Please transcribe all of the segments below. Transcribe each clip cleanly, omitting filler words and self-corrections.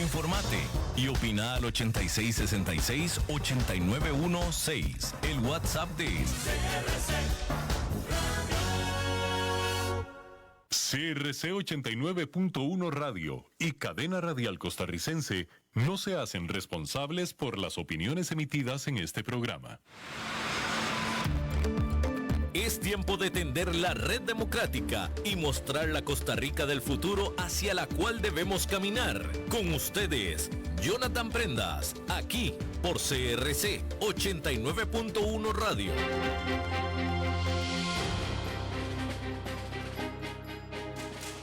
Informate y opina al 8666-89116, el WhatsApp de CRC 89.1 Radio y Cadena Radial Costarricense no se hacen responsables por las opiniones emitidas en este programa. Es tiempo de tender la red democrática y mostrar la Costa Rica del futuro hacia la cual debemos caminar. Con ustedes, Jonathan Prendas, aquí por CRC 89.1 Radio.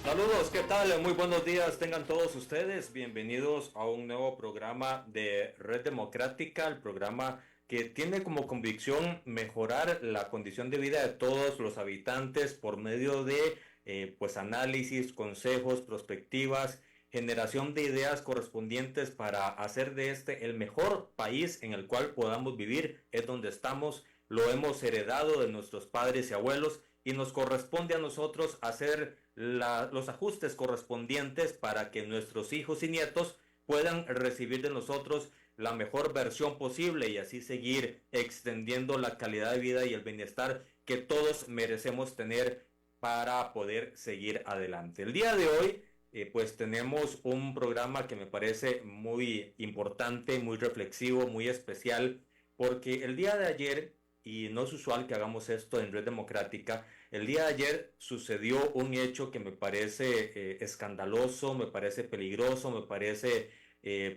Saludos, ¿qué tal? Muy buenos días, tengan todos ustedes. Bienvenidos a un nuevo programa de Red Democrática, el programa que tiene como convicción mejorar la condición de vida de todos los habitantes por medio de análisis, consejos, perspectivas, generación de ideas correspondientes para hacer de este el mejor país en el cual podamos vivir. Es donde estamos, lo hemos heredado de nuestros padres y abuelos y nos corresponde a nosotros hacer los ajustes correspondientes para que nuestros hijos y nietos puedan recibir de nosotros la mejor versión posible y así seguir extendiendo la calidad de vida y el bienestar que todos merecemos tener para poder seguir adelante. El día de hoy pues tenemos un programa que me parece muy importante, muy reflexivo, muy especial, porque el día de ayer, y no es usual que hagamos esto en Red Democrática, el día de ayer sucedió un hecho que me parece escandaloso, me parece peligroso, me parece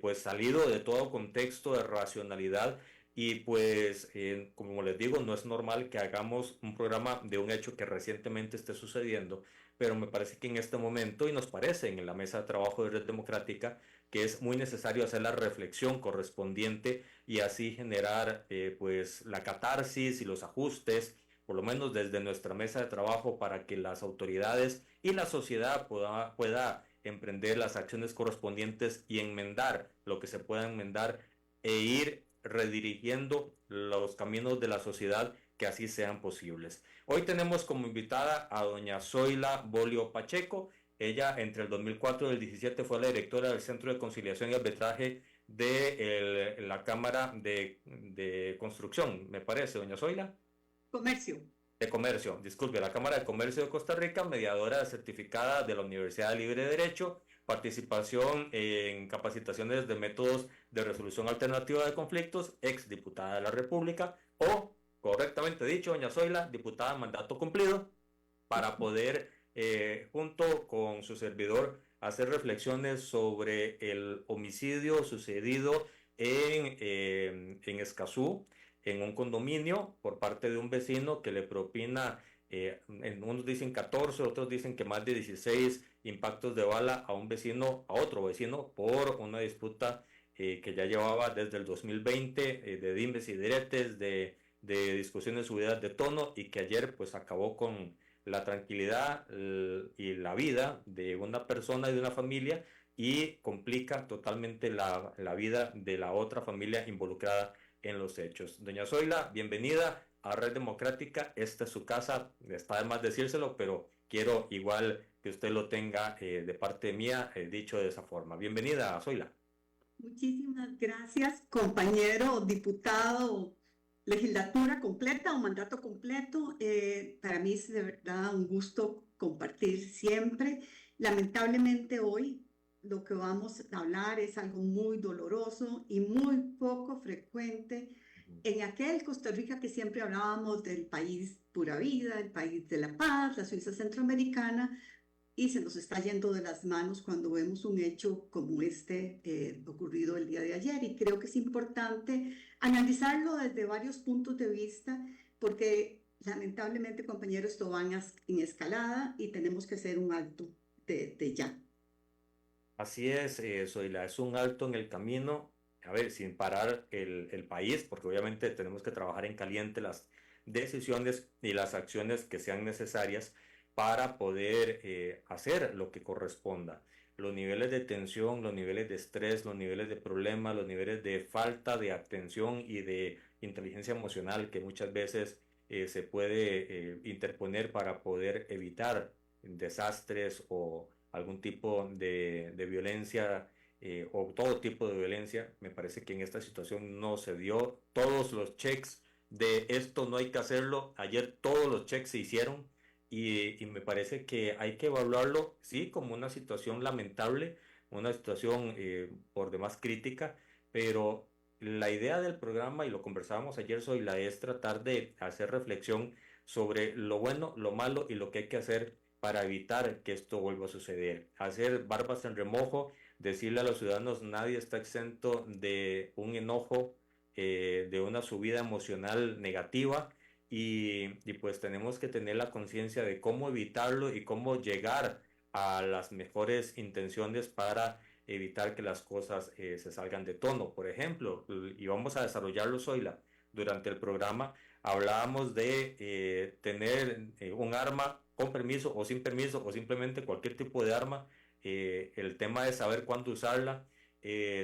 pues salido de todo contexto de racionalidad y pues como les digo, no es normal que hagamos un programa de un hecho que recientemente esté sucediendo, pero me parece que en este momento, y nos parece en la mesa de trabajo de Red Democrática, que es muy necesario hacer la reflexión correspondiente y así generar pues la catarsis y los ajustes, por lo menos desde nuestra mesa de trabajo, para que las autoridades y la sociedad pueda emprender las acciones correspondientes y enmendar lo que se pueda enmendar e ir redirigiendo los caminos de la sociedad que así sean posibles. Hoy tenemos como invitada a doña Zoila Bolio Pacheco. Ella entre el 2004 y el 2017 fue la directora del Centro de Conciliación y Arbitraje de la Cámara de Construcción, me parece, doña Zoila. Comercio. De Comercio, disculpe, la Cámara de Comercio de Costa Rica, mediadora certificada de la Universidad de Libre Derecho, participación en capacitaciones de métodos de resolución alternativa de conflictos, ex diputada de la República, o, correctamente dicho, doña Zoila, diputada mandato cumplido, para poder, junto con su servidor, hacer reflexiones sobre el homicidio sucedido en Escazú, en un condominio por parte de un vecino que le propina, unos dicen 14, otros dicen que más de 16 impactos de bala a un vecino, a otro vecino, por una disputa que ya llevaba desde el 2020, de dimes y diretes, de discusiones subidas de tono y que ayer pues acabó con la tranquilidad y la vida de una persona y de una familia y complica totalmente la vida de la otra familia involucrada en los hechos. Doña Zoila, bienvenida a Red Democrática. Esta es su casa, está de más decírselo, pero quiero igual que usted lo tenga de parte mía, dicho de esa forma. Bienvenida, Zoila. Muchísimas gracias, compañero diputado, legislatura completa o mandato completo. Para mí es de verdad un gusto compartir siempre. Lamentablemente hoy lo que vamos a hablar es algo muy doloroso y muy poco frecuente en aquel Costa Rica que siempre hablábamos del país pura vida, el país de la paz, la Suiza centroamericana, y se nos está yendo de las manos cuando vemos un hecho como este ocurrido el día de ayer. Y creo que es importante analizarlo desde varios puntos de vista, porque lamentablemente, compañeros, esto va en escalada y tenemos que hacer un alto de ya. Así es, Zoila, es un alto en el camino, a ver, sin parar el país, porque obviamente tenemos que trabajar en caliente las decisiones y las acciones que sean necesarias para poder hacer lo que corresponda. Los niveles de tensión, los niveles de estrés, los niveles de problemas, los niveles de falta de atención y de inteligencia emocional que muchas veces se puede interponer para poder evitar desastres o algún tipo de violencia o todo tipo de violencia. Me parece que en esta situación no se dio todos los checks de esto, no hay que hacerlo. Ayer todos los checks se hicieron y me parece que hay que evaluarlo, sí, como una situación lamentable, una situación por demás crítica, pero la idea del programa, y lo conversábamos ayer, Zoila, es tratar de hacer reflexión sobre lo bueno, lo malo y lo que hay que hacer para evitar que esto vuelva a suceder. Hacer barbas en remojo, decirle a los ciudadanos, nadie está exento de un enojo, de una subida emocional negativa y pues tenemos que tener la conciencia de cómo evitarlo y cómo llegar a las mejores intenciones para evitar que las cosas se salgan de tono. Por ejemplo, y vamos a desarrollarlo, Zoila, durante el programa hablábamos de tener un arma con permiso o sin permiso o simplemente cualquier tipo de arma, el tema de saber cuándo usarla.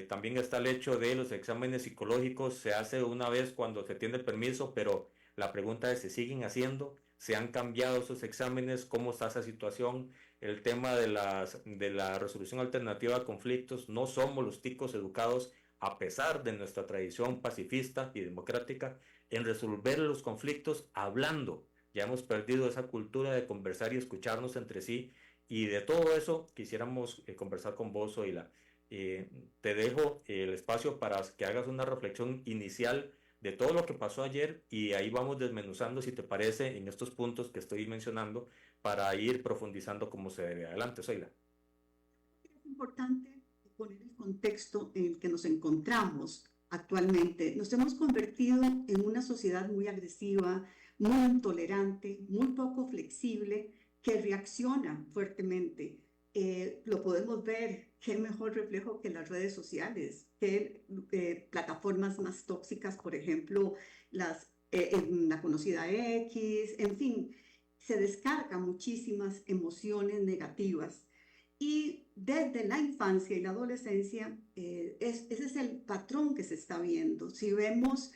También está el hecho de los exámenes psicológicos, se hace una vez cuando se tiene el permiso, pero la pregunta es, ¿se siguen haciendo? ¿Se han cambiado esos exámenes? ¿Cómo está esa situación? El tema de la resolución alternativa a conflictos, no somos los ticos educados, a pesar de nuestra tradición pacifista y democrática, en resolver los conflictos hablando. Ya hemos perdido esa cultura de conversar y escucharnos entre sí. Y de todo eso quisiéramos conversar con vos, Zoila. Te dejo el espacio para que hagas una reflexión inicial de todo lo que pasó ayer y ahí vamos desmenuzando, si te parece, en estos puntos que estoy mencionando para ir profundizando cómo se debe. Adelante, Zoila. Es importante poner el contexto en el que nos encontramos actualmente. Nos hemos convertido en una sociedad muy agresiva, muy intolerante, muy poco flexible, que reacciona fuertemente. Lo podemos ver, qué mejor reflejo que las redes sociales, que plataformas más tóxicas, por ejemplo, la conocida X, en fin, se descargan muchísimas emociones negativas y desde la infancia y la adolescencia, ese es el patrón que se está viendo. Si vemos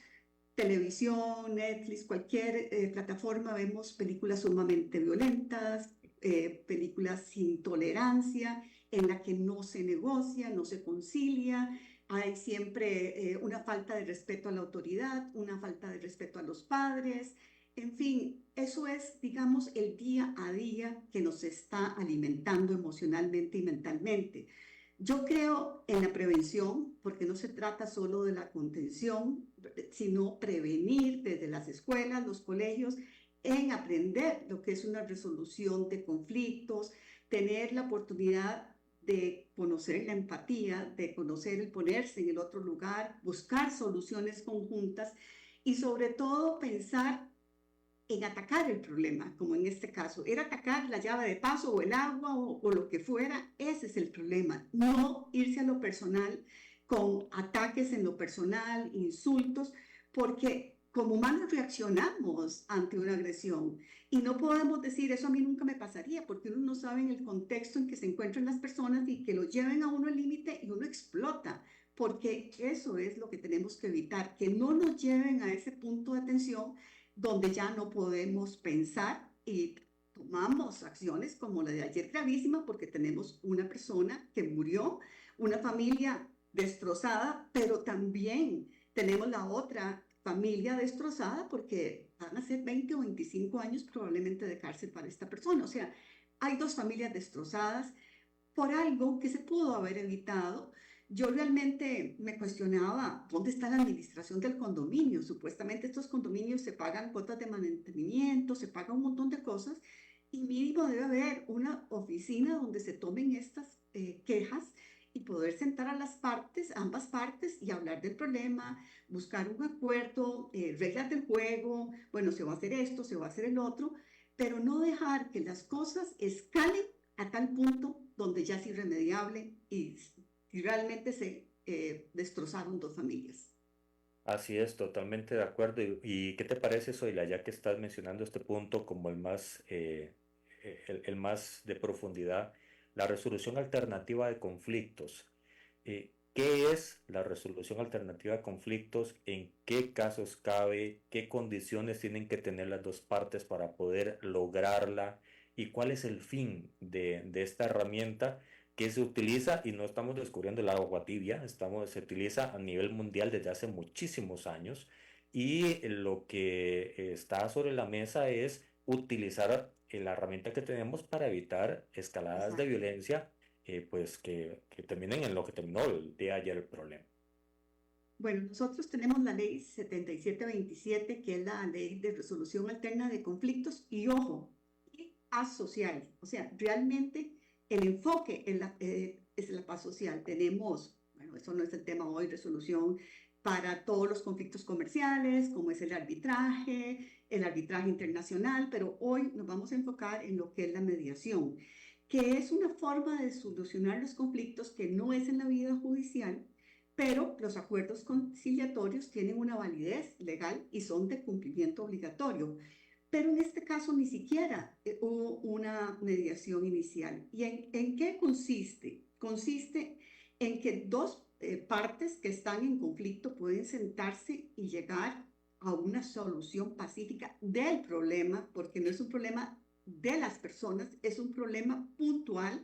televisión, Netflix, cualquier plataforma, vemos películas sumamente violentas, películas sin tolerancia, en la que no se negocia, no se concilia. Hay siempre una falta de respeto a la autoridad, una falta de respeto a los padres. En fin, eso es, digamos, el día a día que nos está alimentando emocionalmente y mentalmente. Yo creo en la prevención, porque no se trata solo de la contención, sino prevenir desde las escuelas, los colegios, en aprender lo que es una resolución de conflictos, tener la oportunidad de conocer la empatía, de conocer el ponerse en el otro lugar, buscar soluciones conjuntas y sobre todo pensar en atacar el problema, como en este caso, era atacar la llave de paso o el agua o lo que fuera, ese es el problema, no irse a lo personal con ataques en lo personal, insultos, porque como humanos reaccionamos ante una agresión y no podemos decir eso a mí nunca me pasaría, porque uno no sabe en el contexto en que se encuentran las personas y que lo lleven a uno al límite y uno explota, porque eso es lo que tenemos que evitar, que no nos lleven a ese punto de tensión donde ya no podemos pensar y tomamos acciones como la de ayer gravísima porque tenemos una persona que murió, una familia destrozada, pero también tenemos la otra familia destrozada porque van a ser 20 o 25 años probablemente de cárcel para esta persona. O sea, hay dos familias destrozadas por algo que se pudo haber evitado. Yo realmente me cuestionaba dónde está la administración del condominio. Supuestamente estos condominios se pagan cuotas de mantenimiento, se paga un montón de cosas y mínimo debe haber una oficina donde se tomen estas quejas y poder sentar a las partes, ambas partes, y hablar del problema, buscar un acuerdo, reglas del juego, bueno, se va a hacer esto, se va a hacer el otro, pero no dejar que las cosas escalen a tal punto donde ya es irremediable y realmente se destrozaron dos familias. Así es, totalmente de acuerdo. Y qué te parece, Zoila, ya que estás mencionando este punto como el más, el más de profundidad, la resolución alternativa de conflictos? ¿Qué es la resolución alternativa de conflictos? ¿En qué casos cabe? ¿Qué condiciones tienen que tener las dos partes para poder lograrla? ¿Y cuál es el fin de esta herramienta? que se utiliza, y no estamos descubriendo el agua tibia, se utiliza a nivel mundial desde hace muchísimos años, y lo que está sobre la mesa es utilizar la herramienta que tenemos para evitar escaladas de Exacto. violencia, pues que terminen en lo que terminó el día de ayer el problema. Bueno, nosotros tenemos la ley 7727, que es la ley de resolución alterna de conflictos, y ojo, y paz social. O sea, realmente el enfoque es la paz social. Tenemos, bueno, eso no es el tema hoy, resolución para todos los conflictos comerciales, como es el arbitraje internacional, pero hoy nos vamos a enfocar en lo que es la mediación, que es una forma de solucionar los conflictos que no es en la vida judicial, pero los acuerdos conciliatorios tienen una validez legal y son de cumplimiento obligatorio. Pero en este caso ni siquiera hubo una mediación inicial. ¿Y en qué consiste? Consiste en que dos partes que están en conflicto pueden sentarse y llegar a una solución pacífica del problema, porque no es un problema de las personas, es un problema puntual,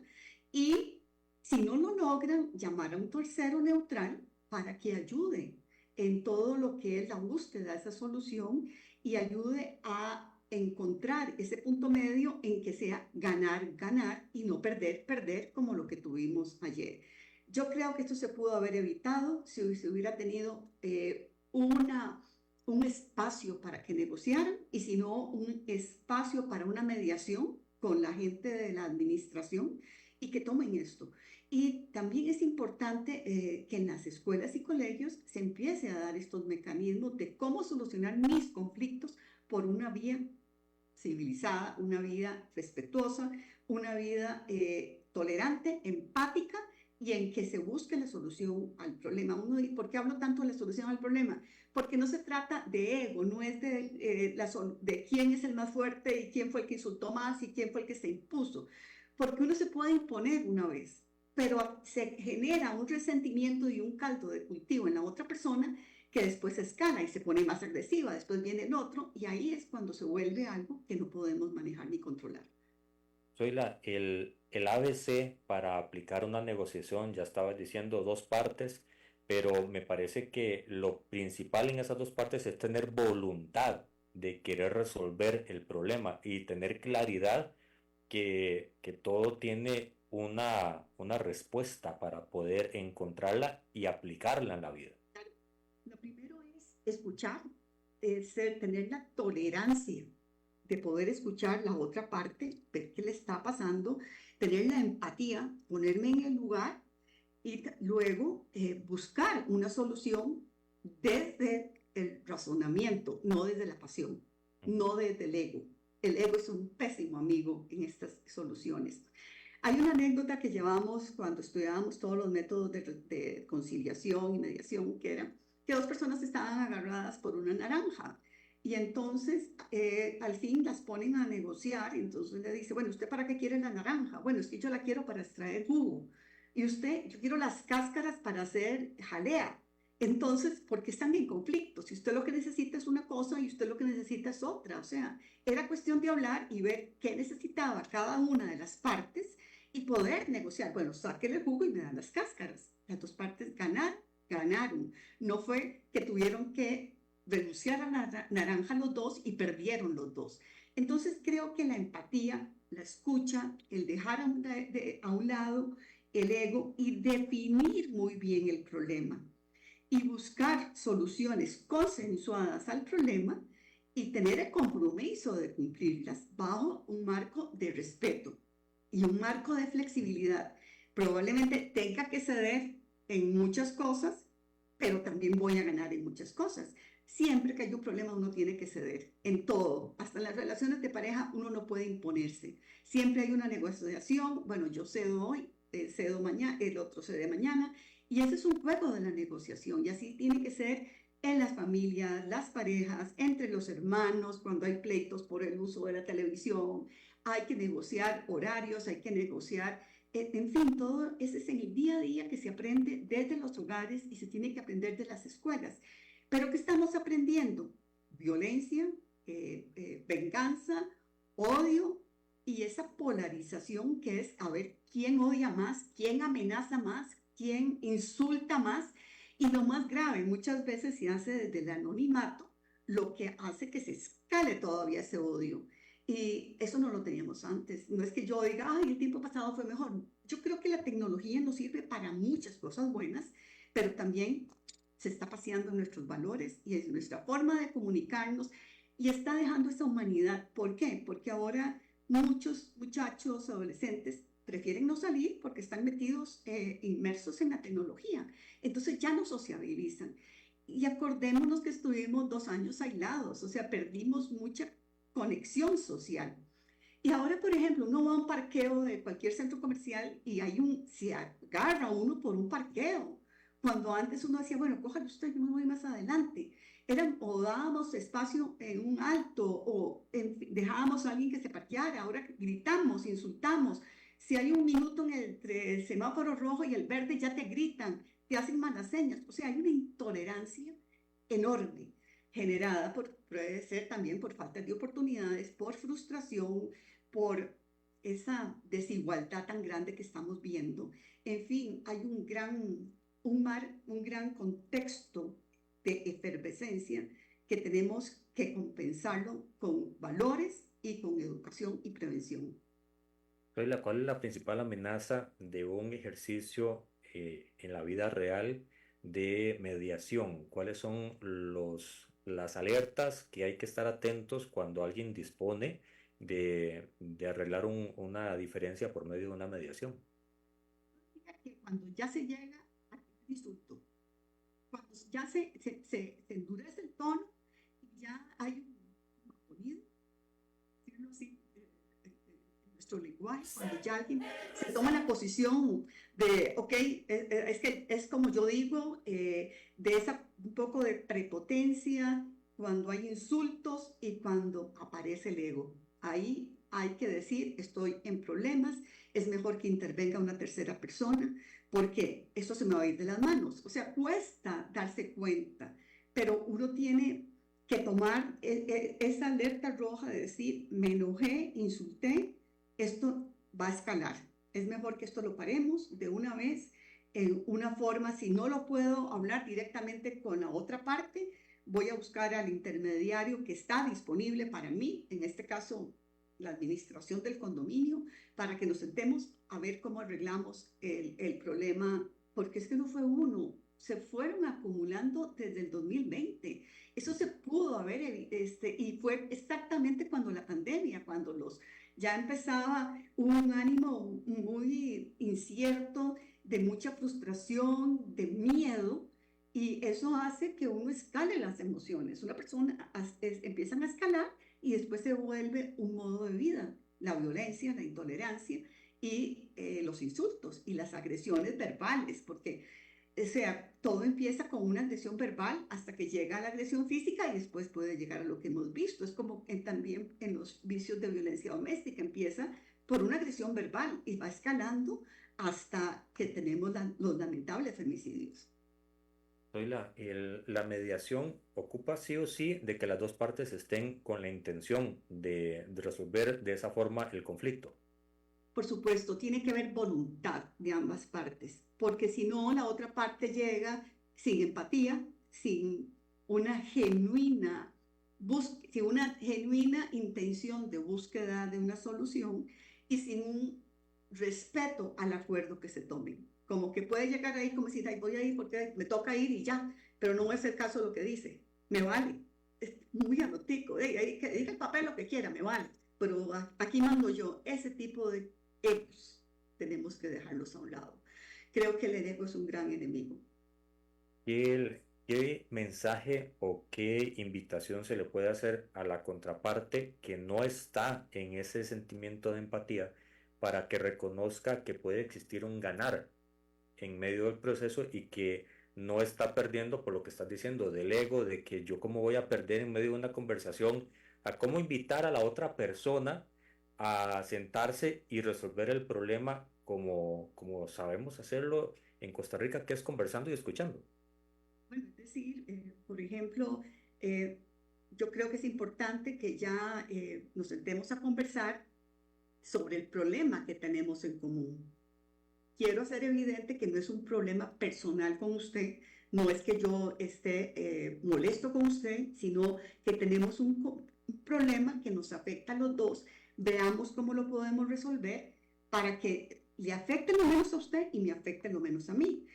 y si no lo logran, llamar a un tercero neutral para que ayude en todo lo que es la búsqueda de esa solución y ayude a encontrar ese punto medio en que sea ganar, ganar y no perder, perder como lo que tuvimos ayer. Yo creo que esto se pudo haber evitado si se hubiera tenido un espacio para que negociaran, y si no, un espacio para una mediación con la gente de la administración y que tomen esto. Y también es importante que en las escuelas y colegios se empiece a dar estos mecanismos de cómo solucionar mis conflictos por una vía civilizada, una vida respetuosa, una vida tolerante, empática, y en que se busque la solución al problema. ¿Por qué hablo tanto de la solución al problema? Porque no se trata de ego, no es de quién es el más fuerte y quién fue el que insultó más y quién fue el que se impuso, porque uno se puede imponer una vez, pero se genera un resentimiento y un caldo de cultivo en la otra persona que después escala y se pone más agresiva, después viene el otro, y ahí es cuando se vuelve algo que no podemos manejar ni controlar. Soy el ABC para aplicar una negociación, ya estabas diciendo dos partes, pero me parece que lo principal en esas dos partes es tener voluntad de querer resolver el problema y tener claridad que todo tiene una respuesta para poder encontrarla y aplicarla en la vida. Lo primero es escuchar, tener la tolerancia de poder escuchar la otra parte, ver qué le está pasando, tener la empatía, ponerme en el lugar y luego buscar una solución desde el razonamiento, no desde la pasión, no desde el ego. El ego es un pésimo amigo en estas soluciones. Hay una anécdota que llevamos cuando estudiábamos todos los métodos de conciliación y mediación, que era que dos personas estaban agarradas por una naranja. Y entonces, al fin las ponen a negociar, y entonces le dice, bueno, ¿usted para qué quiere la naranja? Bueno, es que yo la quiero para extraer jugo. Y usted, yo quiero las cáscaras para hacer jalea. Entonces, ¿por qué están en conflicto? Si usted lo que necesita es una cosa y usted lo que necesita es otra. O sea, era cuestión de hablar y ver qué necesitaba cada una de las partes y poder negociar. Bueno, sáquenle el jugo y me dan las cáscaras. Las dos partes ganaron. No fue que tuvieron que renunciar a la naranja los dos y perdieron los dos. Entonces creo que la empatía, la escucha, el dejar a un lado el ego y definir muy bien el problema y buscar soluciones consensuadas al problema y tener el compromiso de cumplirlas bajo un marco de respeto y un marco de flexibilidad. Probablemente tenga que ceder en muchas cosas, pero también voy a ganar en muchas cosas. Siempre que hay un problema uno tiene que ceder en todo, hasta en las relaciones de pareja uno no puede imponerse. Siempre hay una negociación, bueno, yo cedo hoy, cedo mañana, el otro cede mañana, y ese es un juego de la negociación, y así tiene que ser en las familias, las parejas, entre los hermanos, cuando hay pleitos por el uso de la televisión, hay que negociar horarios, hay que negociar, en fin, todo ese es en el día a día que se aprende desde los hogares y se tiene que aprender de las escuelas. Pero ¿qué estamos aprendiendo? Violencia, venganza, odio, y esa polarización que es a ver quién odia más, quién amenaza más, quién insulta más. Y lo más grave, muchas veces se hace desde el anonimato, lo que hace que se escale todavía ese odio. Y eso no lo teníamos antes. No es que yo diga, ay, el tiempo pasado fue mejor. Yo creo que la tecnología nos sirve para muchas cosas buenas, pero también se está paseando en nuestros valores y en nuestra forma de comunicarnos y está dejando esa humanidad. ¿Por qué? Porque ahora muchos muchachos, adolescentes, prefieren no salir porque están metidos, inmersos en la tecnología. Entonces ya no sociabilizan. Y acordémonos que estuvimos 2 años aislados, o sea, perdimos mucha conexión social. Y ahora, por ejemplo, uno va a un parqueo de cualquier centro comercial y se agarra uno por un parqueo. Cuando antes uno decía, bueno, cójalo usted, yo me voy más adelante. O dábamos espacio en un alto dejábamos a alguien que se parqueara. Ahora gritamos, insultamos. Si hay un minuto entre el semáforo rojo y el verde, ya te gritan, te hacen malas señas. O sea, hay una intolerancia enorme generada puede ser también por falta de oportunidades, por frustración, por esa desigualdad tan grande que estamos viendo. En fin, hay un gran contexto de efervescencia que tenemos que compensarlo con valores y con educación y prevención. ¿Cuál es la principal amenaza de un ejercicio en la vida real de mediación? ¿Cuáles son las alertas que hay que estar atentos cuando alguien dispone de arreglar una diferencia por medio de una mediación? Que cuando ya se llega al insulto, cuando ya se endurece el tono y ya hay un sonido, decirlo así, en nuestro lenguaje, cuando ya alguien se toma la posición de, ok, es que es como yo digo, de un poco de prepotencia, cuando hay insultos y cuando aparece el ego. Ahí hay que decir, estoy en problemas, es mejor que intervenga una tercera persona, porque esto se me va a ir de las manos. O sea, cuesta darse cuenta, pero uno tiene que tomar esa alerta roja de decir, me enojé, insulté, esto va a escalar. Es mejor que esto lo paremos de una vez en una forma, si no lo puedo hablar directamente con la otra parte, voy a buscar al intermediario que está disponible para mí, en este caso la administración del condominio, para que nos sentemos a ver cómo arreglamos el problema, porque es que no fue uno, se fueron acumulando desde el 2020. Eso se pudo haber, y fue exactamente cuando la pandemia, cuando ya empezaba un ánimo muy incierto, de mucha frustración, de miedo, y eso hace que uno escale las emociones. Una persona empiezan a escalar y después se vuelve un modo de vida. La violencia, la intolerancia y los insultos y las agresiones verbales, porque o sea, todo empieza con una agresión verbal hasta que llega a la agresión física y después puede llegar a lo que hemos visto. Es como también en los vicios de violencia doméstica, empieza por una agresión verbal y va escalando hasta que tenemos los lamentables femicidios. La mediación ocupa sí o sí de que las dos partes estén con la intención de resolver de esa forma el conflicto. Por supuesto, tiene que haber voluntad de ambas partes, porque si no, la otra parte llega sin empatía, sin una sin una genuina intención de búsqueda de una solución y sin un respeto al acuerdo que se tome. Como que puede llegar ahí como si voy a ir porque me toca ir y ya, pero no es el caso de lo que dice, me vale, es muy anotico, que diga el papel lo que quiera, me vale, pero aquí mando yo. Ese tipo de egos tenemos que dejarlos a un lado. Creo que el ego es un gran enemigo. ¿Qué mensaje o qué invitación se le puede hacer a la contraparte que no está en ese sentimiento de empatía para que reconozca que puede existir un ganar en medio del proceso y que no está perdiendo por lo que estás diciendo del ego, de que yo cómo voy a perder en medio de una conversación, a cómo invitar a la otra persona a sentarse y resolver el problema como sabemos hacerlo en Costa Rica, que es conversando y escuchando? Bueno, es decir, por ejemplo, yo creo que es importante que ya nos sentemos a conversar sobre el problema que tenemos en común. Quiero hacer evidente que no es un problema personal con usted, no es que yo esté molesto con usted, sino que tenemos un problema que nos afecta a los dos. Veamos cómo lo podemos resolver para que le afecte lo menos a usted y me afecte lo menos a mí.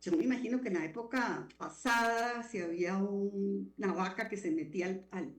Yo me imagino que en la época pasada, si había una vaca que se metía al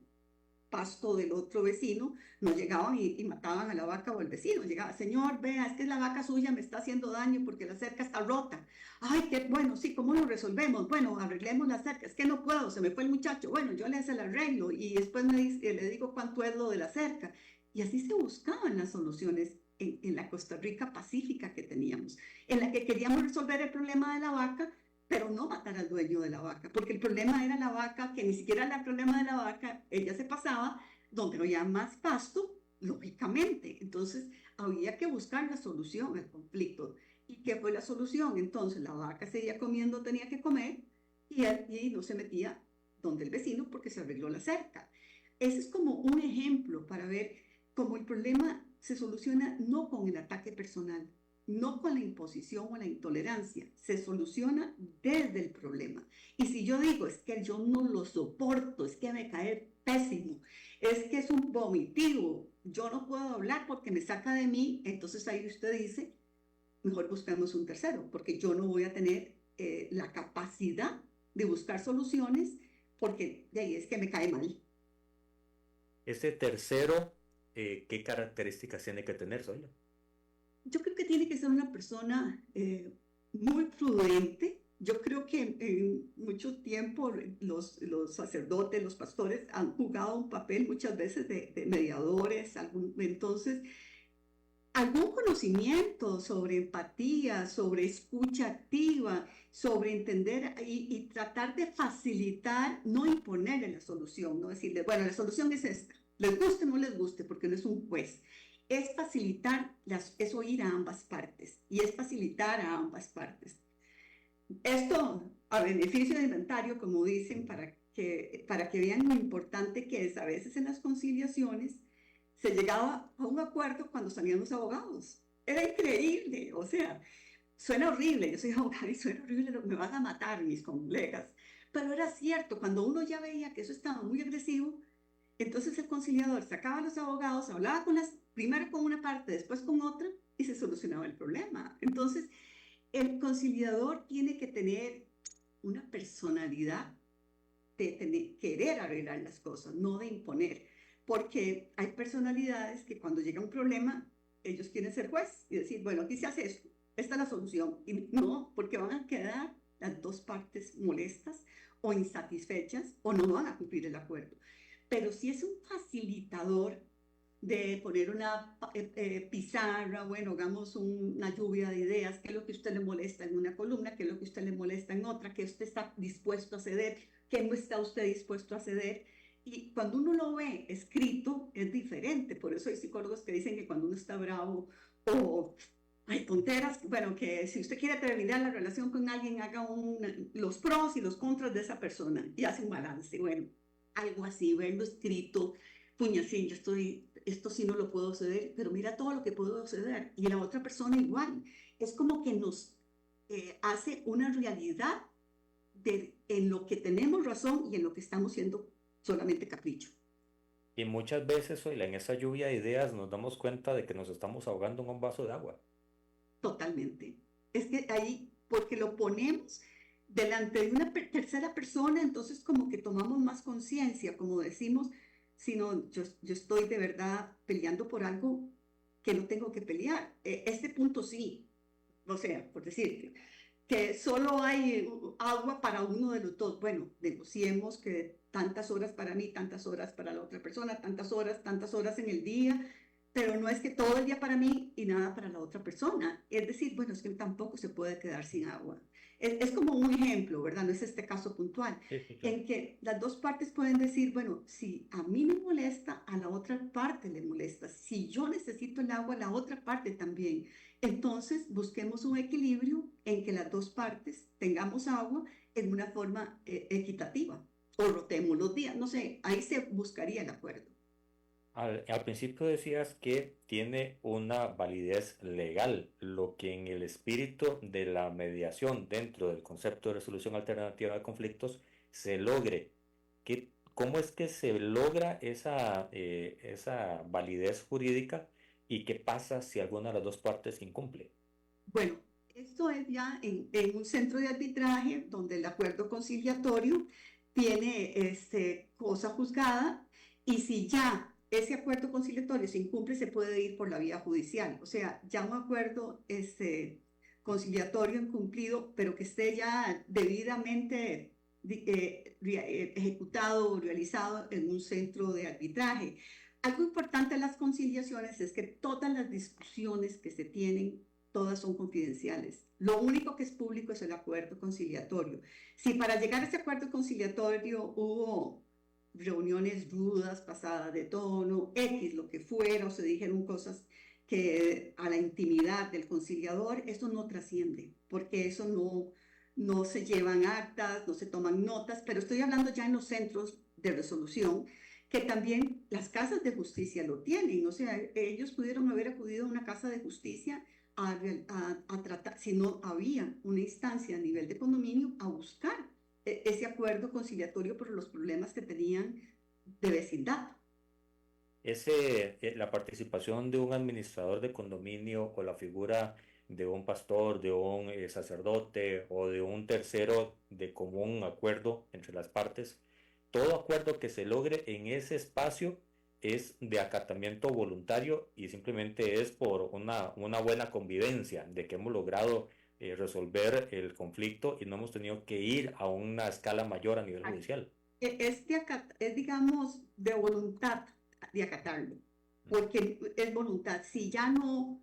pasto del otro vecino, no llegaban y mataban a la vaca o al vecino. Llegaba, señor, vea, es que la vaca suya me está haciendo daño porque la cerca está rota. Ay, qué bueno, sí, ¿cómo lo resolvemos? Bueno, arreglemos la cerca. Es que no puedo, se me fue el muchacho. Bueno, yo le hago el arreglo y después le digo cuánto es lo de la cerca. Y así se buscaban las soluciones en la Costa Rica pacífica que teníamos, en la que queríamos resolver el problema de la vaca, pero no matar al dueño de la vaca, porque el problema era la vaca, que ni siquiera era el problema de la vaca, ella se pasaba donde no había más pasto, lógicamente. Entonces había que buscar la solución al conflicto. ¿Y qué fue la solución? Entonces la vaca seguía comiendo, tenía que comer, y no se metía donde el vecino porque se arregló la cerca. Ese es como un ejemplo para ver cómo el problema se soluciona no con el ataque personal, no con la imposición o la intolerancia, se soluciona desde el problema. Y si yo digo, es que yo no lo soporto, es que me cae pésimo, es que es un vomitivo, yo no puedo hablar porque me saca de mí, entonces ahí usted dice, mejor buscamos un tercero, porque yo no voy a tener la capacidad de buscar soluciones porque de ahí es que me cae mal. Este tercero, ¿qué características tiene que tener, Zoila? Yo creo que tiene que ser una persona muy prudente. Yo creo que en mucho tiempo los sacerdotes, los pastores han jugado un papel muchas veces de mediadores. Entonces, algún conocimiento sobre empatía, sobre escucha activa, sobre entender y tratar de facilitar, no imponerle la solución, no decirle, bueno, la solución es esta, les guste o no les guste, porque no es un juez. Es facilitar, es oír a ambas partes y es facilitar a ambas partes. Esto a beneficio de inventario, como dicen, para que vean lo importante que es a veces en las conciliaciones, se llegaba a un acuerdo cuando salían los abogados. Era increíble, o sea, suena horrible, yo soy abogada y suena horrible, me van a matar mis colegas, pero era cierto, cuando uno ya veía que eso estaba muy agresivo, entonces el conciliador sacaba a los abogados, hablaba primero con una parte, después con otra, y se solucionaba el problema. Entonces, el conciliador tiene que tener una personalidad de querer arreglar las cosas, no de imponer, porque hay personalidades que cuando llega un problema, ellos quieren ser juez y decir, bueno, aquí se hace esto, esta es la solución, y no, porque van a quedar las dos partes molestas o insatisfechas o no van a cumplir el acuerdo. Pero si es un facilitador de poner una pizarra, bueno, hagamos una lluvia de ideas, qué es lo que a usted le molesta en una columna, qué es lo que a usted le molesta en otra, qué usted está dispuesto a ceder, qué no está usted dispuesto a ceder. Y cuando uno lo ve escrito es diferente, por eso hay psicólogos que dicen que cuando uno está bravo o hay tonteras, bueno, que si usted quiere terminar la relación con alguien, haga los pros y los contras de esa persona y hace un balance, bueno, algo así, verlo escrito, puñacín, esto sí no lo puedo ceder, pero mira todo lo que puedo ceder. Y la otra persona igual. Es como que nos hace una realidad en lo que tenemos razón y en lo que estamos siendo solamente capricho. Y muchas veces, Zoila, en esa lluvia de ideas nos damos cuenta de que nos estamos ahogando en un vaso de agua. Totalmente. Es que ahí, porque lo ponemos delante de una tercera persona, entonces como que tomamos más conciencia, como decimos, sino yo estoy de verdad peleando por algo que no tengo que pelear. Este punto sí, o sea, por decir que solo hay agua para uno de los dos. Bueno, negociemos que tantas horas para mí, tantas horas para la otra persona, tantas horas en el día, pero no es que todo el día para mí y nada para la otra persona. Es decir, bueno, es que tampoco se puede quedar sin agua. Es como un ejemplo, ¿verdad? No es este caso puntual, en que las dos partes pueden decir, bueno, si a mí me molesta, a la otra parte le molesta. Si yo necesito el agua, la otra parte también. Entonces, busquemos un equilibrio en que las dos partes tengamos agua en una forma equitativa. O rotemos los días, no sé, ahí se buscaría el acuerdo. Al principio decías que tiene una validez legal, lo que en el espíritu de la mediación dentro del concepto de resolución alternativa de conflictos se logre. ¿Cómo es que se logra esa validez jurídica y qué pasa si alguna de las dos partes incumple? Bueno, esto es ya en un centro de arbitraje donde el acuerdo conciliatorio tiene cosa juzgada y si ya ese acuerdo conciliatorio se incumple, se puede ir por la vía judicial. O sea, ya un acuerdo conciliatorio incumplido, pero que esté ya debidamente ejecutado o realizado en un centro de arbitraje. Algo importante en las conciliaciones es que todas las discusiones que se tienen todas son confidenciales. Lo único que es público es el acuerdo conciliatorio. Si para llegar a ese acuerdo conciliatorio hubo reuniones rudas, pasadas de tono, X, lo que fuera, o se dijeron cosas que a la intimidad del conciliador, eso no trasciende, porque eso no se llevan actas, no se toman notas, pero estoy hablando ya en los centros de resolución, que también las casas de justicia lo tienen, o sea, ellos pudieron haber acudido a una casa de justicia a tratar, si no había una instancia a nivel de condominio, a buscar ese acuerdo conciliatorio por los problemas que tenían de vecindad. La participación de un administrador de condominio o la figura de un pastor, de un sacerdote o de un tercero de común acuerdo entre las partes, todo acuerdo que se logre en ese espacio es de acatamiento voluntario y simplemente es por una buena convivencia de que hemos logrado resolver el conflicto y no hemos tenido que ir a una escala mayor a nivel judicial. Es, digamos, de voluntad de acatarlo, porque es voluntad. Si ya no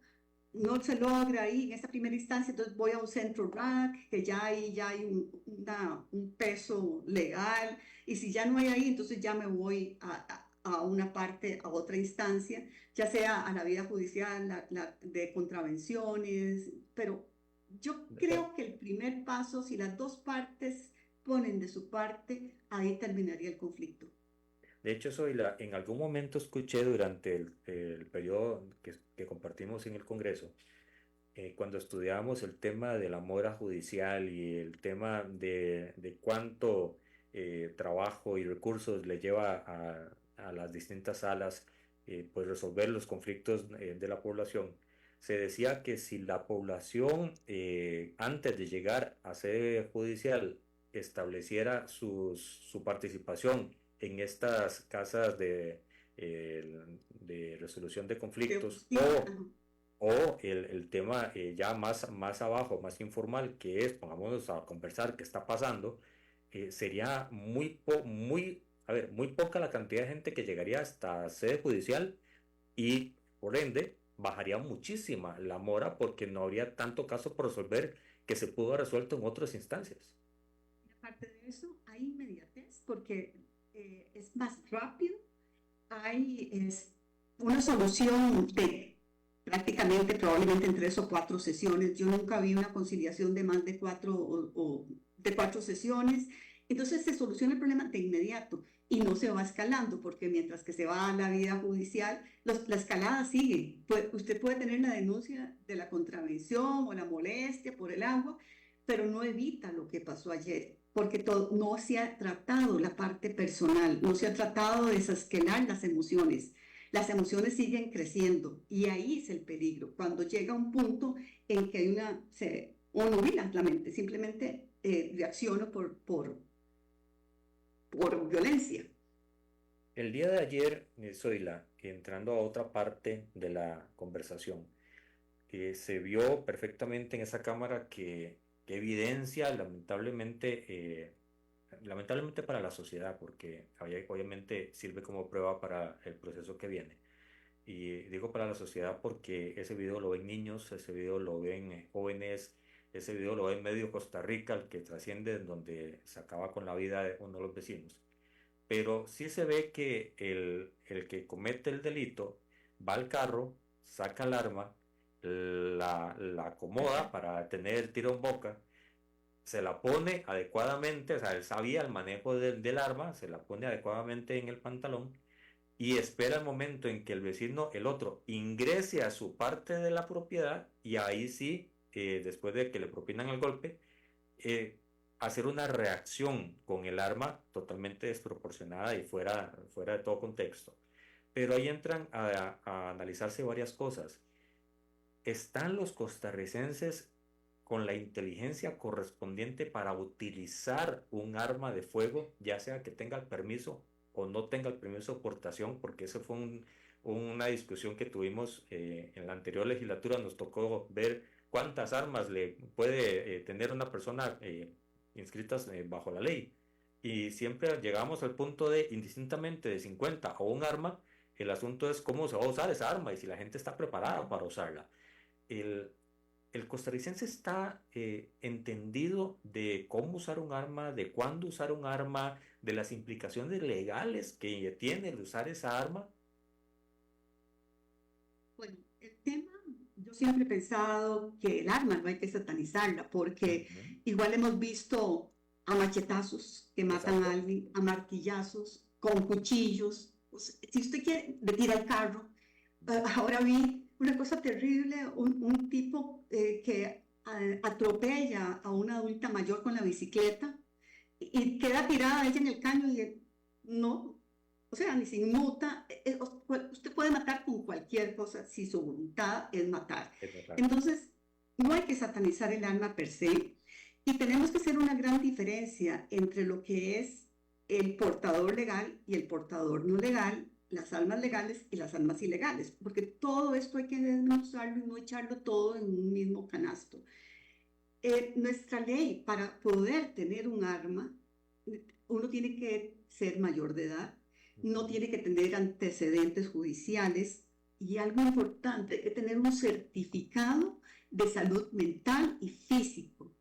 se logra ahí en esa primera instancia, entonces voy a un centro RAC, que ya hay un peso legal, y si ya no hay ahí, entonces ya me voy a una parte, a otra instancia, ya sea a la vía judicial, de contravenciones, pero yo creo que el primer paso, si las dos partes ponen de su parte, ahí terminaría el conflicto. De hecho, en algún momento escuché durante el periodo que compartimos en el Congreso, cuando estudiábamos el tema de la mora judicial y el tema de cuánto trabajo y recursos le lleva a las distintas salas, pues resolver los conflictos de la población, se decía que si la población antes de llegar a sede judicial estableciera su participación en estas casas de resolución de conflictos o el tema ya más abajo, más informal, que es, pongámonos a conversar qué está pasando, sería muy poca la cantidad de gente que llegaría hasta sede judicial y por ende bajaría muchísima la mora porque no habría tanto caso por resolver que se pudo haber resuelto en otras instancias. Aparte de eso, hay inmediatez porque es más rápido, hay una solución de prácticamente, probablemente en 3 o 4 sesiones. Yo nunca vi una conciliación de más de 4 sesiones. Entonces se soluciona el problema de inmediato y no se va escalando, porque mientras que se va a la vida judicial, la escalada sigue. Usted puede tener la denuncia de la contravención o la molestia por el agua, pero no evita lo que pasó ayer, porque no se ha tratado la parte personal, no se ha tratado de desescalar las emociones. Las emociones siguen creciendo y ahí es el peligro, cuando llega un punto en que hay nubila la mente, simplemente reacciona por violencia. El día de ayer, Zoila, entrando a otra parte de la conversación, se vio perfectamente en esa cámara que evidencia lamentablemente para la sociedad, porque obviamente sirve como prueba para el proceso que viene. Y digo para la sociedad porque ese video lo ven niños, ese video lo ven jóvenes, ese video lo ven medio Costa Rica, el que trasciende en donde se acaba con la vida de uno de los vecinos. Pero sí se ve que el que comete el delito va al carro, saca el arma, la acomoda para tener el tiro en boca, se la pone adecuadamente, o sea, él sabía el manejo del arma, se la pone adecuadamente en el pantalón y espera el momento en que el vecino, el otro, ingrese a su parte de la propiedad y ahí sí, después de que le propinan el golpe, eh, hacer una reacción con el arma totalmente desproporcionada y fuera de todo contexto. Pero ahí entran a analizarse varias cosas. ¿Están los costarricenses con la inteligencia correspondiente para utilizar un arma de fuego, ya sea que tenga el permiso o no tenga el permiso de portación? Porque eso fue una discusión que tuvimos en la anterior legislatura. Nos tocó ver cuántas armas le puede tener una persona inscritas bajo la ley. Y siempre llegamos al punto de, indistintamente de 50 o un arma, el asunto es cómo se va a usar esa arma y si la gente está preparada para usarla. El, el costarricense está entendido de cómo usar un arma, de cuándo usar un arma, de las implicaciones legales que tiene el usar esa arma. Bueno, el tema, yo siempre he pensado que el arma no hay que satanizarla, porque Ujú. igual hemos visto a machetazos que matan a Exacto. alguien, a martillazos, con cuchillos. O sea, si usted quiere, le tira el carro. Ahora vi una cosa terrible, un tipo que atropella a una adulta mayor con la bicicleta y queda tirada ella en el caño y él no, o sea, ni se inmuta. Usted puede matar con cualquier cosa si su voluntad es matar. Es verdad. Entonces, no hay que satanizar el arma per se y tenemos que hacer una gran diferencia entre lo que es el portador legal y el portador no legal, las armas legales y las armas ilegales, porque todo esto hay que desmenuzarlo y no echarlo todo en un mismo canasto. Nuestra ley, para poder tener un arma, uno tiene que ser mayor de edad, no Ujú. tiene que tener antecedentes judiciales y algo importante, hay que tener un certificado de salud mental y físico.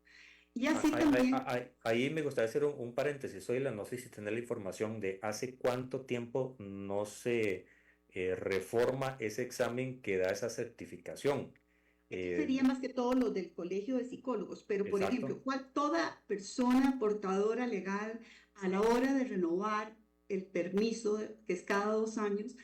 Y así también, Ahí me gustaría hacer un paréntesis. Hoy no sé si tener la información de hace cuánto tiempo no se reforma ese examen que da esa certificación. eso Eh, sería más que todo lo del Colegio de Psicólogos, pero por exacto. ejemplo, toda persona portadora legal a la hora de renovar el permiso, que es cada 2 años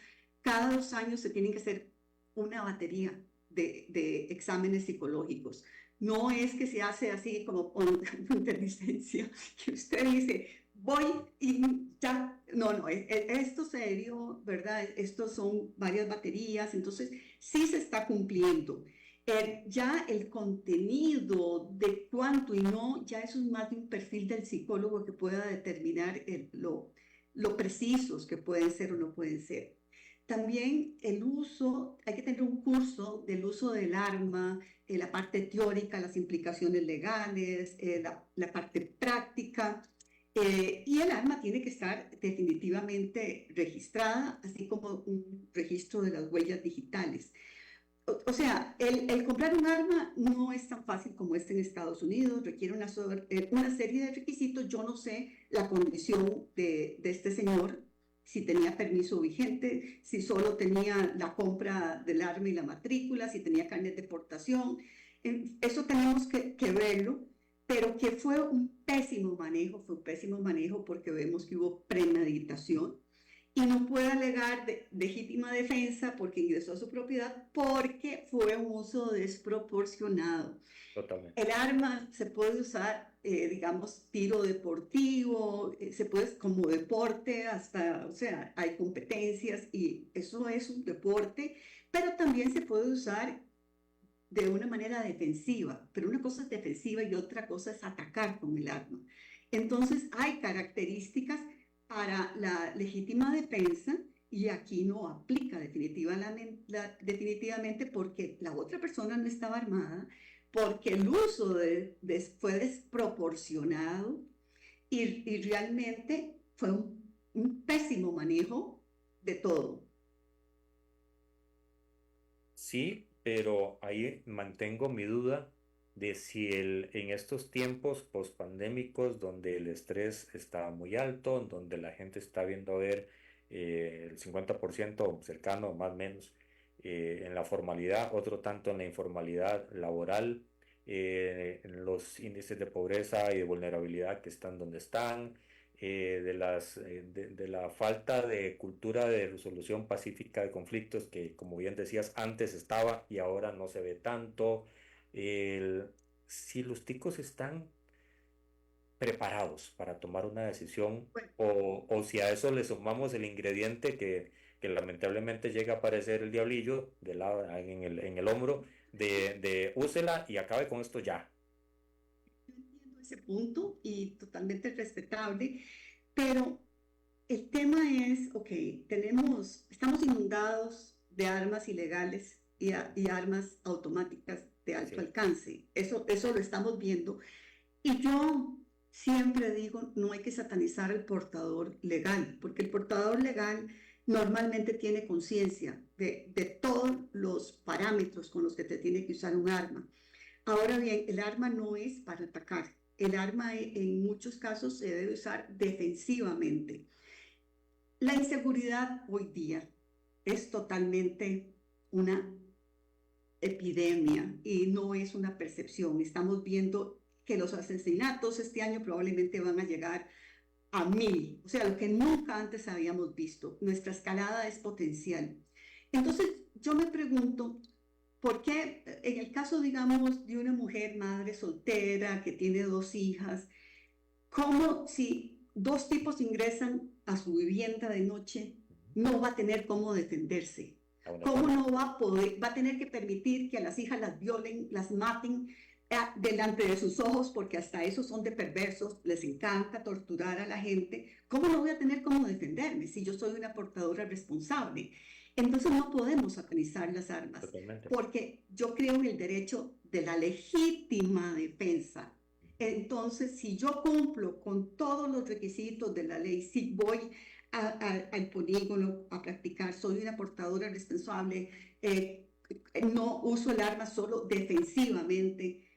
se tiene que hacer una batería de exámenes psicológicos. No es que se hace así como con interlicencia, que usted dice, voy y ya, no, no, esto serio, ¿verdad? Estos son varias baterías, entonces sí se está cumpliendo. Ya el contenido de cuánto y no, ya eso es más de un perfil del psicólogo que pueda determinar lo precisos que pueden ser o no pueden ser. También el uso, hay que tener un curso del uso del arma, la parte teórica, las implicaciones legales, la parte práctica. Y el arma tiene que estar definitivamente registrada, así como un registro de las huellas digitales. O sea, el comprar un arma no es tan fácil como es en Estados Unidos, requiere una serie de requisitos. Yo no sé la condición de este señor, si tenía permiso vigente, si solo tenía la compra del arma y la matrícula, si tenía carnet de portación. Eso tenemos que verlo, pero que fue un pésimo manejo porque vemos que hubo premeditación y no puede alegar legítima defensa porque ingresó a su propiedad porque fue un uso desproporcionado. Totalmente. El arma se puede usar, digamos, tiro deportivo, se puede como deporte hasta, o sea, hay competencias y eso es un deporte, pero también se puede usar de una manera defensiva, pero una cosa es defensiva y otra cosa es atacar con el arma. Entonces hay características para la legítima defensa y aquí no aplica definitivamente porque la otra persona no estaba armada, porque el uso fue desproporcionado y realmente fue un pésimo manejo de todo. Sí, pero ahí mantengo mi duda de si en estos tiempos pospandémicos donde el estrés está muy alto, donde la gente está viendo a ver el 50% cercano, más o menos, en la formalidad, otro tanto en la informalidad laboral, en los índices de pobreza y de vulnerabilidad que están donde están, de la falta de cultura de resolución pacífica de conflictos que, como bien decías, antes estaba y ahora no se ve tanto. El- si los ticos están preparados para tomar una decisión Bueno, o si a eso le sumamos el ingrediente que lamentablemente llega a aparecer el diablillo en el hombro de úsela y acabe con esto ya. yo entiendo ese punto y totalmente respetable, pero el tema es, ok, estamos inundados de armas ilegales y armas automáticas de alto Sí, alcance. Eso lo estamos viendo. Y yo siempre digo, no hay que satanizar al portador legal, porque el portador legal normalmente tiene conciencia de todos los parámetros con los que te tiene que usar un arma. Ahora bien, el arma no es para atacar. El arma en muchos casos se debe usar defensivamente. La inseguridad hoy día es totalmente una epidemia y no es una percepción. Estamos viendo que los asesinatos este año probablemente van a llegar a 1000, o sea, lo que nunca antes habíamos visto. Nuestra escalada es potencial. Entonces, yo me pregunto, ¿por qué en el caso, digamos, de una mujer madre soltera que tiene 2 hijas, cómo si dos tipos ingresan a su vivienda de noche, no va a tener cómo defenderse? a una ¿Cómo par- no va a poder, va a tener que permitir que a las hijas las violen, las maten delante de sus ojos, porque hasta esos son de perversos, les encanta torturar a la gente? ¿Cómo no voy a tener cómo defenderme si yo soy una portadora responsable? Entonces no podemos satanizar las armas, Totalmente. porque yo creo en el derecho de la legítima defensa. Entonces, si yo cumplo con todos los requisitos de la ley, si voy al polígono a practicar, soy una portadora responsable, eh, no uso el arma solo defensivamente,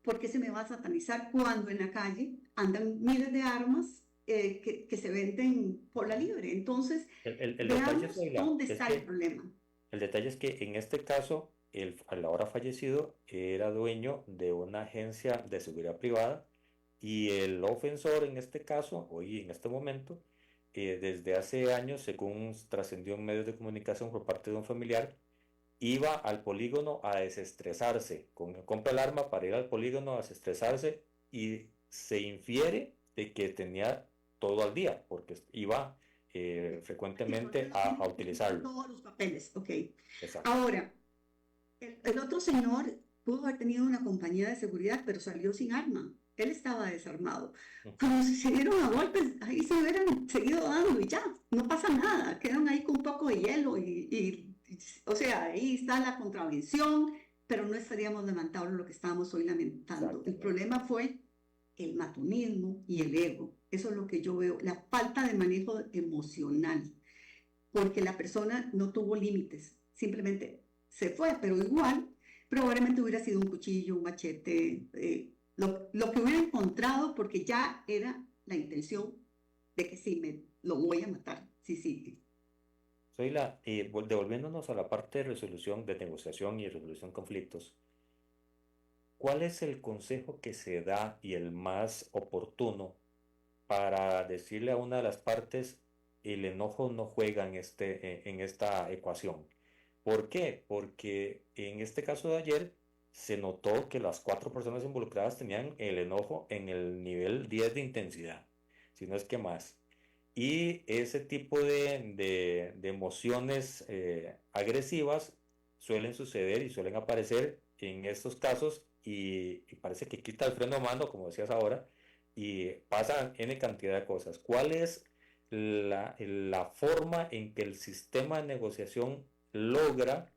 ¿por qué se me va a satanizar cuando en la calle andan miles de armas que se venden por la libre? Entonces, El detalle, veamos Zoila, dónde es está el que problema. el detalle es que en este caso, el ahora fallecido era dueño de una agencia de seguridad privada y el ofensor en este caso, hoy en este momento, desde hace años, según trascendió en medios de comunicación por parte de un familiar, iba al polígono a desestresarse, compra el arma para ir al polígono a desestresarse y se infiere de que tenía todo al día, porque iba frecuentemente Entonces no tiene a que cumplir utilizarlo. todos los papeles, ok. Exacto. Ahora, el otro señor pudo haber tenido una compañía de seguridad, pero salió sin arma. Él estaba desarmado. Como si se dieron a golpes, ahí se hubieran seguido dando y ya, no pasa nada. Quedan ahí con un poco de hielo o sea, ahí está la contravención, pero no estaríamos lamentando lo que estábamos hoy lamentando. El Exactamente. problema fue el matunismo y el ego. Eso es lo que yo veo, la falta de manejo emocional, porque la persona no tuvo límites, simplemente se fue, pero igual probablemente hubiera sido un cuchillo, un machete, lo que hubiera encontrado, porque ya era la intención de que sí, lo voy a matar, sí, sí. Devolviéndonos a la parte de resolución, de negociación y resolución de conflictos, ¿cuál es el consejo que se da y el más oportuno para decirle a una de las partes, el enojo no juega en esta ecuación? ¿Por qué? Porque en este caso de ayer se notó que las cuatro personas involucradas tenían el enojo en el nivel 10 de intensidad, si no es que más. Y ese tipo de emociones agresivas suelen suceder y suelen aparecer en estos casos y parece que quita el freno a mano, como decías ahora, y pasan N cantidad de cosas. ¿Cuál es la forma en que el sistema de negociación logra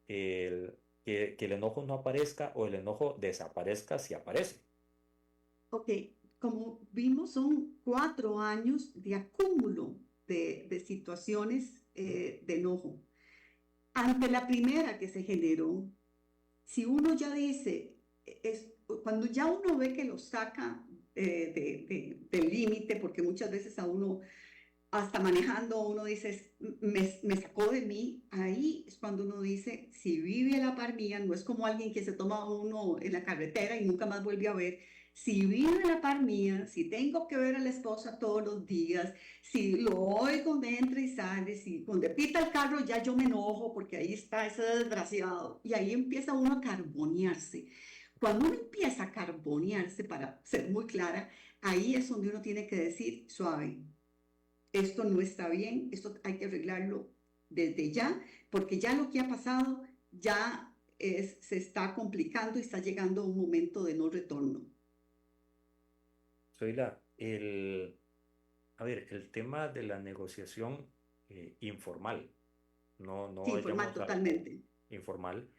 el- que el enojo no aparezca o el enojo desaparezca si aparece? Ok, como vimos, son 4 años de acúmulo de situaciones de enojo. Ante la primera que se generó, si uno ya dice, cuando ya uno ve que lo saca del límite, porque muchas veces a uno, hasta manejando, uno dice, me sacó de mí, ahí es cuando uno dice, si vive a la par mía, no es como alguien que se toma uno en la carretera y nunca más vuelve a ver, si vive a la par mía, si tengo que ver a la esposa todos los días, si lo oigo donde entra y sale, si donde pita el carro ya yo me enojo porque ahí está ese desgraciado. Y ahí empieza uno a carbonearse. Cuando uno empieza a carbonearse, para ser muy clara, ahí es donde uno tiene que decir, suave, esto no está bien, esto hay que arreglarlo desde ya, porque ya lo que ha pasado ya se está complicando y está llegando a un momento de no retorno. Soy el tema de la negociación informal, no Sí, informal vayamos a totalmente. informal,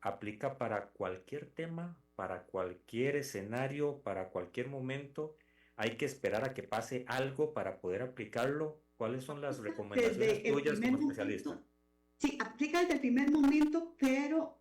aplica para cualquier tema, para cualquier escenario, para cualquier momento. Hay que esperar a que pase algo para poder aplicarlo. ¿Cuáles son las Aplica recomendaciones desde el tuyas como primer especialista? momento, sí, aplica desde el primer momento, pero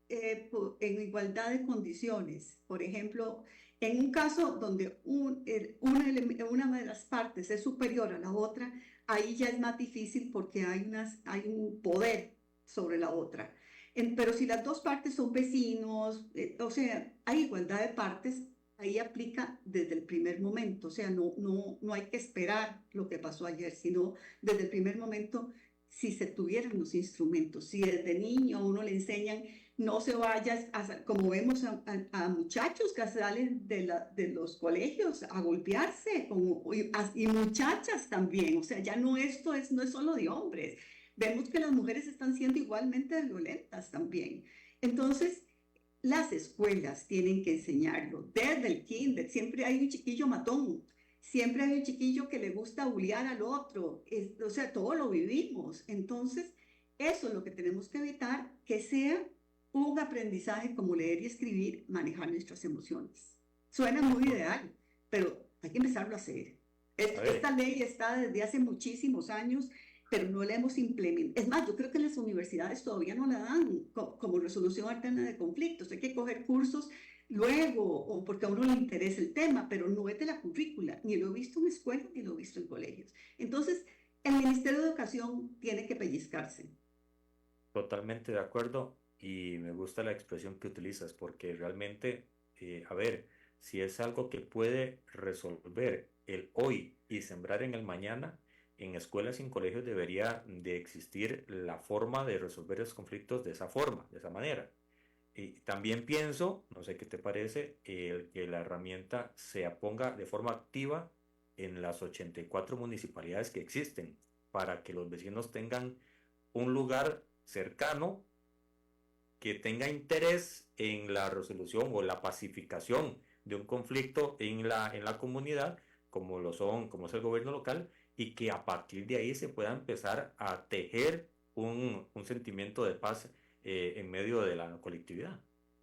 en igualdad de condiciones. Por ejemplo, en un caso donde una de las partes es superior a la otra, ahí ya es más difícil porque hay un poder sobre la otra. Pero si las dos partes son vecinos, o sea, hay igualdad de partes, ahí aplica desde el primer momento. O sea, no hay que esperar lo que pasó ayer, sino desde el primer momento, si se tuvieran los instrumentos, si desde niño a uno le enseñan no se vaya, como vemos a muchachos que salen de los colegios a golpearse, y muchachas también, o sea, ya no es solo de hombres, vemos que las mujeres están siendo igualmente violentas también. Entonces, las escuelas tienen que enseñarlo, desde el kinder, siempre hay un chiquillo matón, siempre hay un chiquillo que le gusta bullear al otro, o sea, todo lo vivimos, entonces, eso es lo que tenemos que evitar, que sea un aprendizaje como leer y escribir, manejar nuestras emociones. Suena muy ideal, pero hay que empezarlo a hacer. A Esta ver, ley está desde hace muchísimos años, pero no la hemos implementado. Es más, yo creo que en las universidades todavía no la dan como resolución alterna de conflictos. Hay que coger cursos luego, o porque a uno le interesa el tema, pero no es de la currícula. Ni lo he visto en escuelas, ni lo he visto en colegios. Entonces, el Ministerio de Educación tiene que pellizcarse. totalmente de acuerdo y me gusta la expresión que utilizas porque realmente, si es algo que puede resolver el hoy y sembrar en el mañana, en escuelas y en colegios debería de existir la forma de resolver los conflictos de esa forma, de esa manera. Y también pienso, no sé qué te parece, el que la herramienta se ponga de forma activa en las 84 municipalidades que existen para que los vecinos tengan un lugar cercano que tenga interés en la resolución o la pacificación de un conflicto en la comunidad, como es el gobierno local, y que a partir de ahí se pueda empezar a tejer un sentimiento de paz en medio de la colectividad.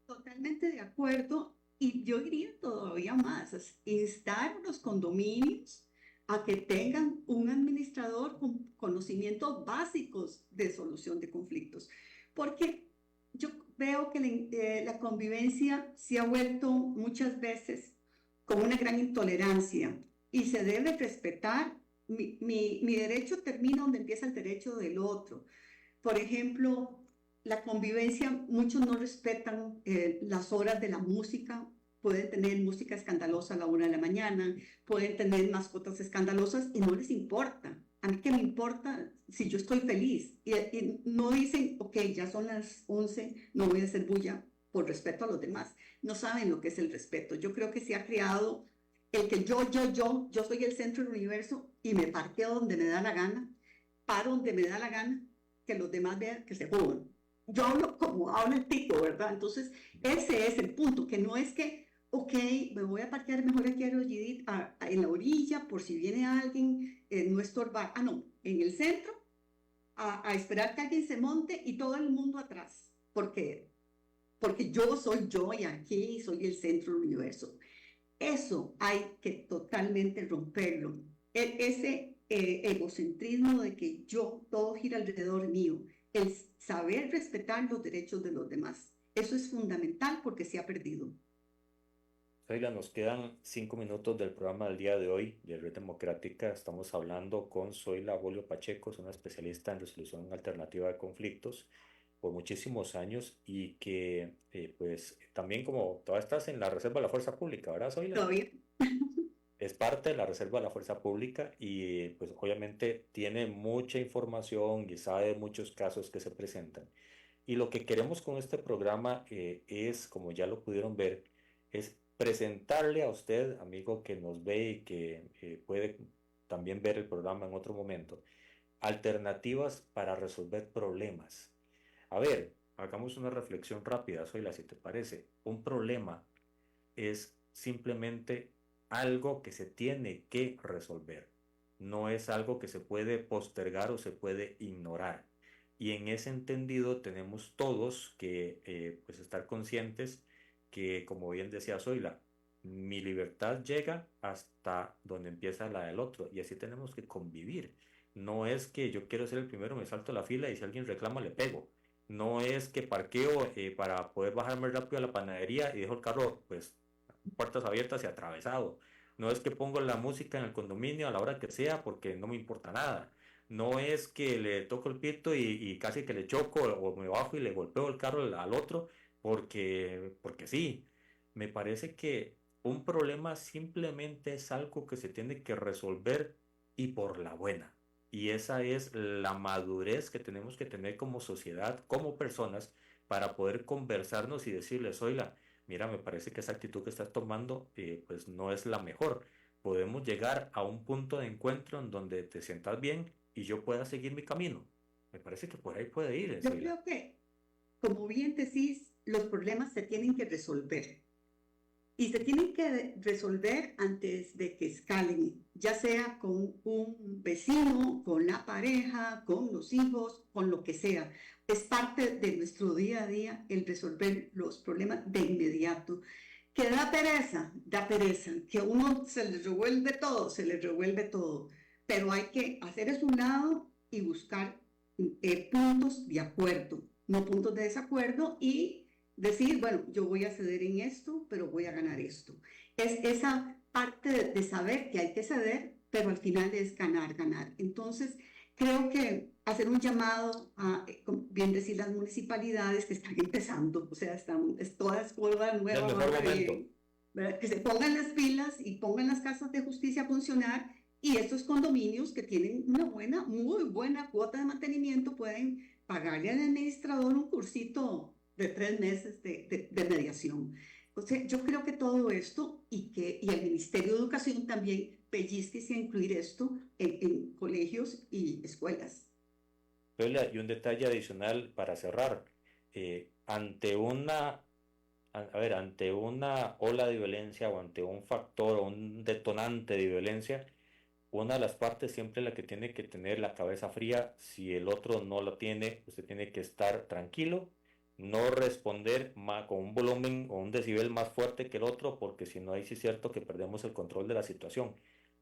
Totalmente de acuerdo. Y yo diría todavía más, instar a los condominios a que tengan un administrador con conocimientos básicos de solución de conflictos. Porque yo veo que la convivencia se ha vuelto muchas veces con una gran intolerancia y se debe respetar. Mi derecho termina donde empieza el derecho del otro. Por ejemplo, la convivencia, muchos no respetan las horas de la música, pueden tener música escandalosa a la 1 de la mañana, pueden tener mascotas escandalosas y no les importa. A mí qué me importa si yo estoy feliz. Y no dicen, ok, ya son las 11, no voy a hacer bulla por respeto a los demás. No saben lo que es el respeto. Yo creo que se ha creado el que yo soy el centro del universo y me parqueo donde me da la gana, paro donde me da la gana, que los demás vean que se jodan. Yo hablo como habla el tico, ¿verdad? Entonces, ese es el punto, que no es que, ok, me voy a parquear mejor aquí a Judith, en la orilla, por si viene alguien, no estorbar. Ah, no, en el centro, a esperar que alguien se monte y todo el mundo atrás, porque yo soy yo y aquí soy el centro del universo. Eso hay que totalmente romperlo. Ese egocentrismo de que yo, todo gira alrededor mío, el saber respetar los derechos de los demás. Eso es fundamental porque se ha perdido. Sheila, nos quedan 5 minutos del programa del día de hoy de Red Democrática. Estamos hablando con Zoila Bolio Pacheco, es una especialista en resolución alternativa de conflictos. por muchísimos años y que pues también como todavía estás en la Reserva de la Fuerza Pública, ¿verdad, Zoila? Todavía. Es parte de la Reserva de la Fuerza Pública y pues obviamente tiene mucha información y sabe muchos casos que se presentan. Y lo que queremos con este programa es, como ya lo pudieron ver, es presentarle a usted, amigo que nos ve y que puede también ver el programa en otro momento, alternativas para resolver problemas. A ver, hagamos una reflexión rápida, Zoila, si te parece. Un problema es simplemente algo que se tiene que resolver. No es algo que se puede postergar o se puede ignorar. Y en ese entendido tenemos todos que pues estar conscientes que, como bien decía Zoila, mi libertad llega hasta donde empieza la del otro y así tenemos que convivir. No es que yo quiero ser el primero, me salto la fila y si alguien reclama le pego. No es que parqueo para poder bajarme rápido a la panadería y dejo el carro pues puertas abiertas y atravesado. No es que pongo la música en el condominio a la hora que sea porque no me importa nada. No es que le toco el pito y casi que le choco o me bajo y le golpeo el carro al otro porque sí. Me parece que un problema simplemente es algo que se tiene que resolver y por la buena. Y esa es la madurez que tenemos que tener como sociedad, como personas, para poder conversarnos y decirles, oiga, mira, me parece que esa actitud que estás tomando pues no es la mejor. Podemos llegar a un punto de encuentro en donde te sientas bien y yo pueda seguir mi camino. Me parece que por ahí puede ir, Yo Zoila. creo que, como bien decís, los problemas se tienen que resolver. Y se tienen que resolver antes de que escalen, ya sea con un vecino, con la pareja, con los hijos, con lo que sea. Es parte de nuestro día a día el resolver los problemas de inmediato. Que da pereza, que a uno se le revuelve todo, se le revuelve todo. Pero hay que hacer eso a un lado y buscar puntos de acuerdo, no puntos de desacuerdo y decir, bueno, yo voy a ceder en esto, pero voy a ganar esto. Es esa parte de saber que hay que ceder, pero al final es ganar, ganar. Entonces, creo que hacer un llamado a, bien decir, las municipalidades que están empezando, o sea, están, es toda escuela Es el nueva, mejor va momento. bien, ¿verdad? Que se pongan las pilas y pongan las casas de justicia a funcionar y estos condominios que tienen una buena, muy buena cuota de mantenimiento pueden pagarle al administrador un cursito de 3 meses de mediación. Entonces, yo creo que todo esto y el Ministerio de Educación también pellizque a incluir esto en colegios y escuelas. Zoila, y un detalle adicional para cerrar. Ante una ante una ola de violencia o ante un factor o un detonante de violencia, una de las partes siempre es la que tiene que tener la cabeza fría. Si el otro no lo tiene, usted tiene que estar tranquilo, no responder con un volumen o un decibel más fuerte que el otro, porque si no, ahí sí es cierto que perdemos el control de la situación.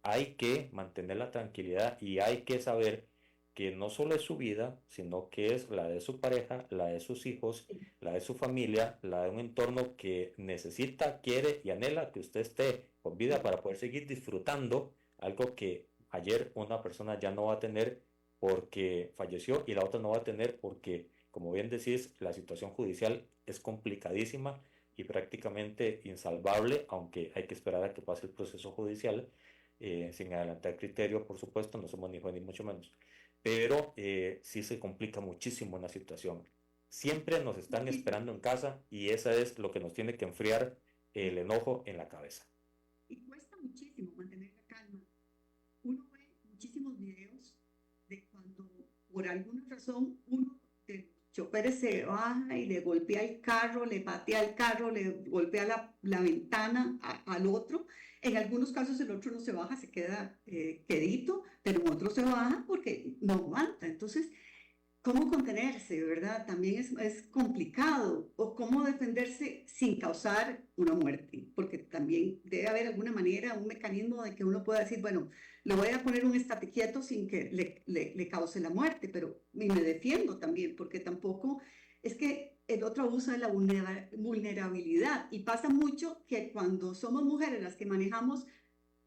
Hay que mantener la tranquilidad y hay que saber que no solo es su vida, sino que es la de su pareja, la de sus hijos, la de su familia, la de un entorno que necesita, quiere y anhela que usted esté con vida para poder seguir disfrutando algo que ayer una persona ya no va a tener porque falleció y la otra no va a tener porque, como bien decís, la situación judicial es complicadísima y prácticamente insalvable, aunque hay que esperar a que pase el proceso judicial, sin adelantar criterio, por supuesto, no somos ni juez ni mucho menos, pero sí se complica muchísimo la situación. Siempre nos están esperando en casa y eso es lo que nos tiene que enfriar el enojo en la cabeza. Y cuesta muchísimo mantener la calma. Uno ve muchísimos videos de cuando por alguna razón uno de los choferes se baja y le golpea el carro, le patea el carro, le golpea la ventana al otro. En algunos casos el otro no se baja, se queda quedito, pero en otros se baja porque no aguanta. Entonces, ¿cómo contenerse, verdad? También es complicado. O cómo defenderse sin causar una muerte, porque también debe haber alguna manera, un mecanismo de que uno pueda decir, bueno, le voy a poner un estate quieto sin que le cause la muerte, pero y me defiendo también, porque tampoco es que el otro abusa de la vulnerabilidad. Y pasa mucho que cuando somos mujeres las que manejamos,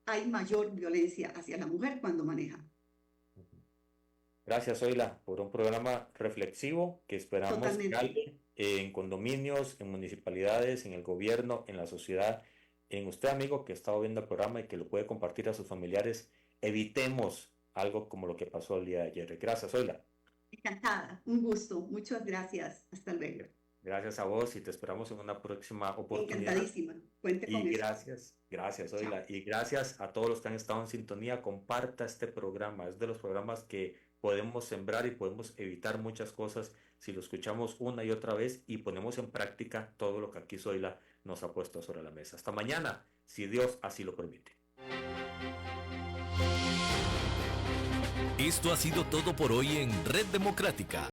hay mayor violencia hacia la mujer cuando maneja. Gracias, Zoila, por un programa reflexivo que esperamos que Totalmente. cale en condominios, en municipalidades, en el gobierno, en la sociedad, en usted, amigo, que ha estado viendo el programa y que lo puede compartir a sus familiares. Evitemos algo como lo que pasó el día de ayer. Gracias, Zoila. Encantada, un gusto. Muchas gracias. Hasta luego. Gracias a vos y te esperamos en una próxima oportunidad. Encantadísima. Cuente con Y eso. gracias, Chao. Zoila. Y gracias a todos los que han estado en sintonía. Comparta este programa. Es de los programas que podemos sembrar y podemos evitar muchas cosas si lo escuchamos una y otra vez y ponemos en práctica todo lo que aquí Zoila nos ha puesto sobre la mesa. Hasta mañana, si Dios así lo permite. Esto ha sido todo por hoy en Red Democrática.